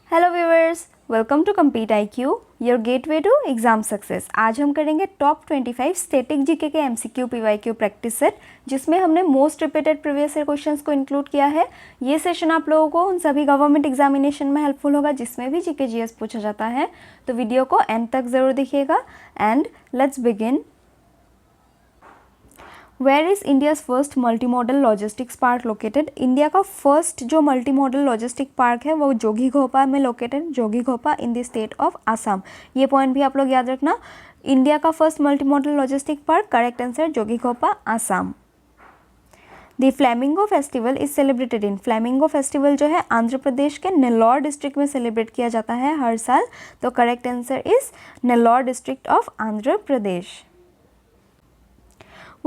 Hello viewers, welcome to compete IQ, your gateway to exam success. आज हम करेंगे top 25 static GK के MCQ PYQ practice set, जिसमें हमने most repeated previous year questions को include किया है। ये सेशन आप लोगों को उन सभी गवर्नमेंट एग्जामिनेशन में हेल्पफुल होगा जिसमें भी जीके GS पूछा जाता है। तो वीडियो को एंड तक ज़रूर देखिएगा end let's begin. Where is India's first multi modal logistics park located? India का फर्स्ट जो मल्टी मॉडल लॉजिस्टिक पार्क है वो जोगीघोपा में located, Jogighopa in the state of Assam. ये पॉइंट भी आप लोग याद रखना। इंडिया का first multi modal logistic park, correct answer Jogighopa, Assam. The flamingo festival is celebrated in? Flamingo festival जो है आंध्र प्रदेश के नेल्लौर डिस्ट्रिक्ट में सेलिब्रेट किया जाता है हर साल। तो correct answer is Nellore district of Andhra Pradesh.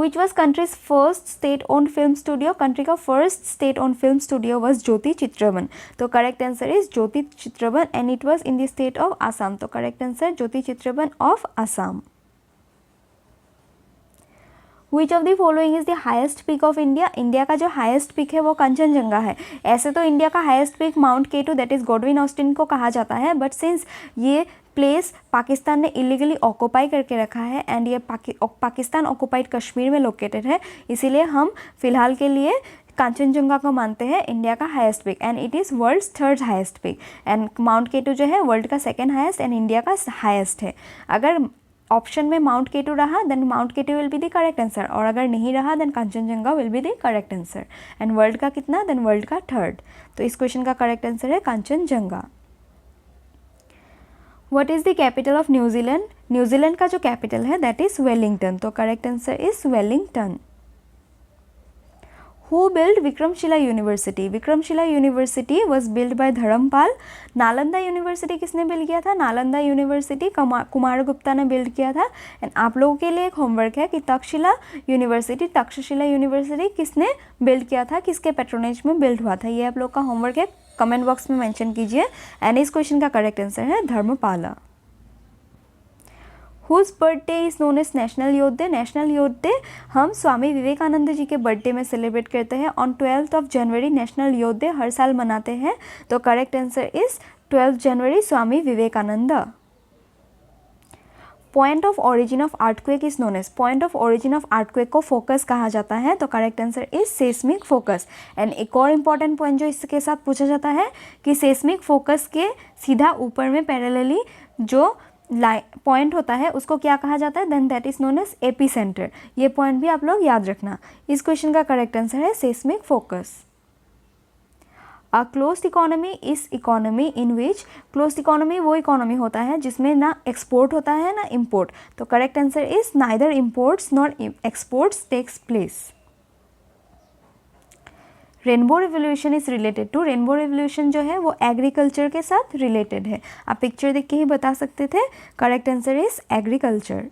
Which was country's first state-owned film studio? Country का first state-owned film studio was Jyoti Chitraban. तो correct answer is Jyoti Chitraban and it was in the state of Assam. तो correct answer Jyoti Chitraban of Assam. Which of the following is the highest peak of India? India का जो highest peak है वो कंचनजंगा है। ऐसे तो India का highest peak mount K two that is Godwin Austen को कहा जाता है, बट सिंस ये प्लेस पाकिस्तान ने इलीगली ऑक्यूपाई करके रखा है एंड ये पाकिस्तान ऑक्यूपाइड कश्मीर में लोकेटेड है, इसीलिए हम फिलहाल के लिए कांचनजंगा को मानते हैं इंडिया का highest peak and it is world's third highest peak. And mount K two जो है वर्ल्ड का सेकेंड हाईएस्ट एंड इंडिया का हाईएस्ट है। अगर ऑप्शन में माउंट केटू रहा then mount K two will be the correct answer, और अगर नहीं रहा then Kanchenjunga will be the correct answer. And world का कितना? देन वर्ल्ड का थर्ड। तो इस क्वेश्चन का करेक्ट आंसर है Kanchenjunga. What is the capital of New Zealand? New Zealand का जो कैपिटल है दैट इज वेलिंगटन। तो correct answer is Wellington. Who built Vikramshila university? Vikramshila university was build by Dharmpal. Nalanda university किसने बिल्ड किया था? नालंदा यूनिवर्सिटी कुमार गुप्ता ने बिल्ड किया था। एंड आप लोगों के लिए एक होमवर्क है कि तक्षशिला यूनिवर्सिटी किसने बिल्ड किया था, किसके पेट्रोनेज में बिल्ड हुआ था? ये आप लोग का होमवर्क है, कमेंट बॉक्स में मेंशन कीजिए। एंड इस क्वेश्चन का करेक्ट आंसर है Dharmapala. Whose birthday is known as national youth day? National youth day हम स्वामी विवेकानंद जी के बर्थडे में सेलिब्रेट करते हैं। On 12 January national youth day हर साल मनाते हैं। तो correct answer is 12 January Swami Vivekananda. Point of origin of earthquake is known as? Point of origin of earthquake को फोकस कहा जाता है। तो correct answer is seismic focus. And एक और इम्पॉर्टेंट पॉइंट जो इसके साथ पूछा जाता है कि सेस्मिक फोकस के सीधा ऊपर में पैरेलली जो पॉइंट होता है उसको क्या कहा जाता है? Then that is known as epicentre. ये पॉइंट भी आप लोग याद रखना। इस क्वेश्चन का करेक्ट आंसर है seismic focus. A closed economy is economy in which? Closed economy वो इकोनॉमी होता है जिसमें ना एक्सपोर्ट होता है ना इम्पोर्ट। तो correct answer is neither imports nor exports takes place. Rainbow revolution is related to? Rainbow revolution जो है वो एग्रीकल्चर के साथ रिलेटेड है। आप पिक्चर देख के ही बता सकते थे। Correct answer is agriculture.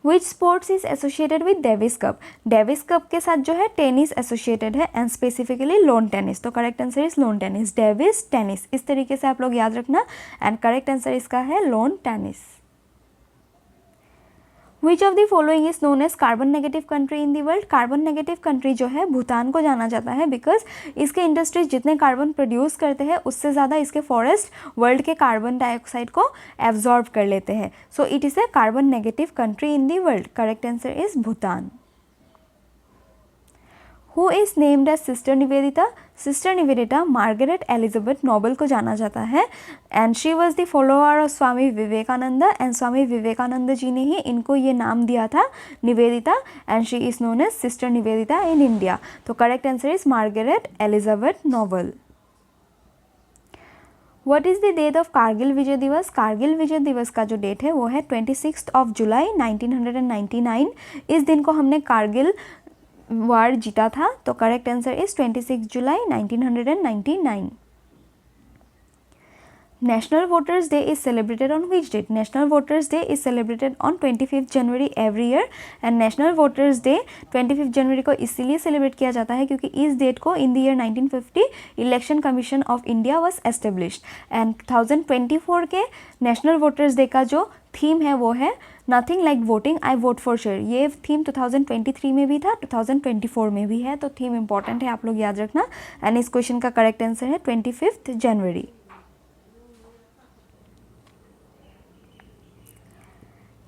Which sports is associated with Davis cup? Davis cup के साथ जो है टेनिस एसोसिएटेड है एंड स्पेसिफिकली लॉन टेनिस। तो correct answer is lawn tennis, Davis tennis, इस तरीके से आप लोग याद रखना। एंड करेक्ट आंसर इसका है lawn tennis. Which of the following is known as carbon negative country in the world? Carbon negative country जो है भूटान को जाना जाता है बिकॉज इसके इंडस्ट्रीज जितने कार्बन प्रोड्यूस करते हैं उससे ज़्यादा इसके फॉरेस्ट वर्ल्ड के कार्बन डाइऑक्साइड को एब्जॉर्ब कर लेते हैं। So it is a carbon negative country in the world. Correct answer is Bhutan. Who is named as sister Nivedita? Sister Nivedita Margaret Elizabeth Noble को जाना जाता है and she was the follower of Swami Vivekananda and Swami Vivekananda ji ने ही इनको ये नाम दिया था Nivedita and she is known as sister Nivedita in India. तो correct answer is Margaret Elizabeth Noble. What is the date of Kargil Vijay Diwas? Kargil Vijay दिवस का जो डेट है वो है 26 जुलाई 1999। इस दिन को हमने कारगिल वार जीता था। तो correct answer is 26 July 1999। National Voters Day is celebrated on which date? National Voters Day is celebrated on 25th January every year and National Voters Day 25th January को इसीलिए सेलिब्रेट किया जाता है क्योंकि इस डेट को इन the year 1950 election commission of India was established and 2024 के national voters day का जो थीम है वो है nothing like voting, I vote for sure. ये थीम 2023 में भी था, 2024 में भी है, तो थीम इंपॉर्टेंट है, आप लोग याद रखना। एंड इस क्वेश्चन का करेक्ट आंसर है 25th जनवरी।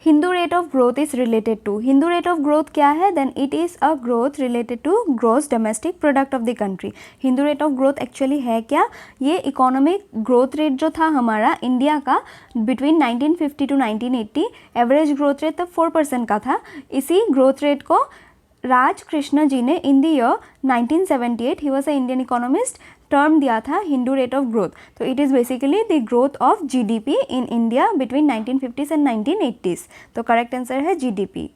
Hindu rate of growth is related to, Hindu rate of growth क्या है? Then it is a growth related to gross domestic product of the country. Hindu rate of growth actually है क्या? ये economic growth rate जो था हमारा इंडिया का between 1950 to 1980, average growth rate तब 4% का था। इसी ग्रोथ रेट को राज कृष्ण जी ने in the year 1978, he was a Indian economist, term दिया था हिंदू रेट ऑफ ग्रोथ। तो it is basically the growth of GDP in India between 1950s and 1980s। तो करेक्ट आंसर है GDP.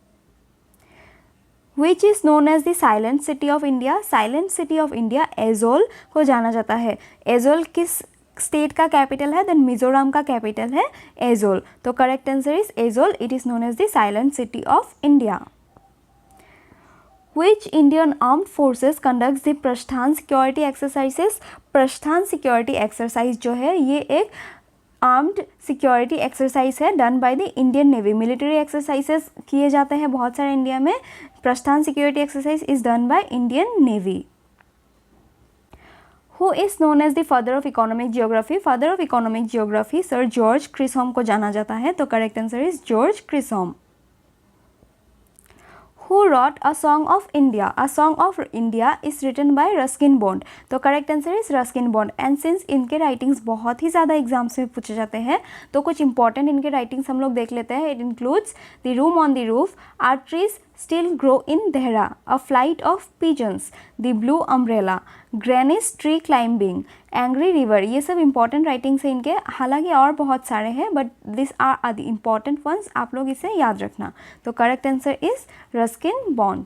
Which is known as the silent city of India? Silent city of India Aizawl को जाना जाता है। Azole किस state का capital है? Then Mizoram का कैपिटल है एजोल। तो correct answer is Aizawl, it is known as the silent city of India. Which Indian armed forces conducts the Prasthan security exercises? Prasthan security exercise जो है ये एक आर्म्ड सिक्योरिटी एक्सरसाइज है done by the Indian navy. Military exercises किए जाते हैं बहुत सारे इंडिया में, Prasthan security exercise is done by Indian navy. Who is known as the father of economic geography? Father of economic geography sir George Chisholm को जाना जाता है। तो correct answer is George Chisholm. Who wrote A Song of India? A Song of India is written by Ruskin Bond. तो correct answer is Ruskin bond. And since इनके writings बहुत ही ज़्यादा exams में पूछे जाते हैं तो कुछ इंपॉर्टेंट इनके राइटिंग्स हम लोग देख लेते हैं। It includes the room on the roof, are trees still grow in Dehra, a flight of pigeons, the blue umbrella, granny's tree climbing, angry river. ये सब इंपॉर्टेंट राइटिंग्स हैं इनके, हालांकि और बहुत सारे हैं but this are the important ones, आप लोग इसे याद रखना। तो correct answer is Ruskin bond.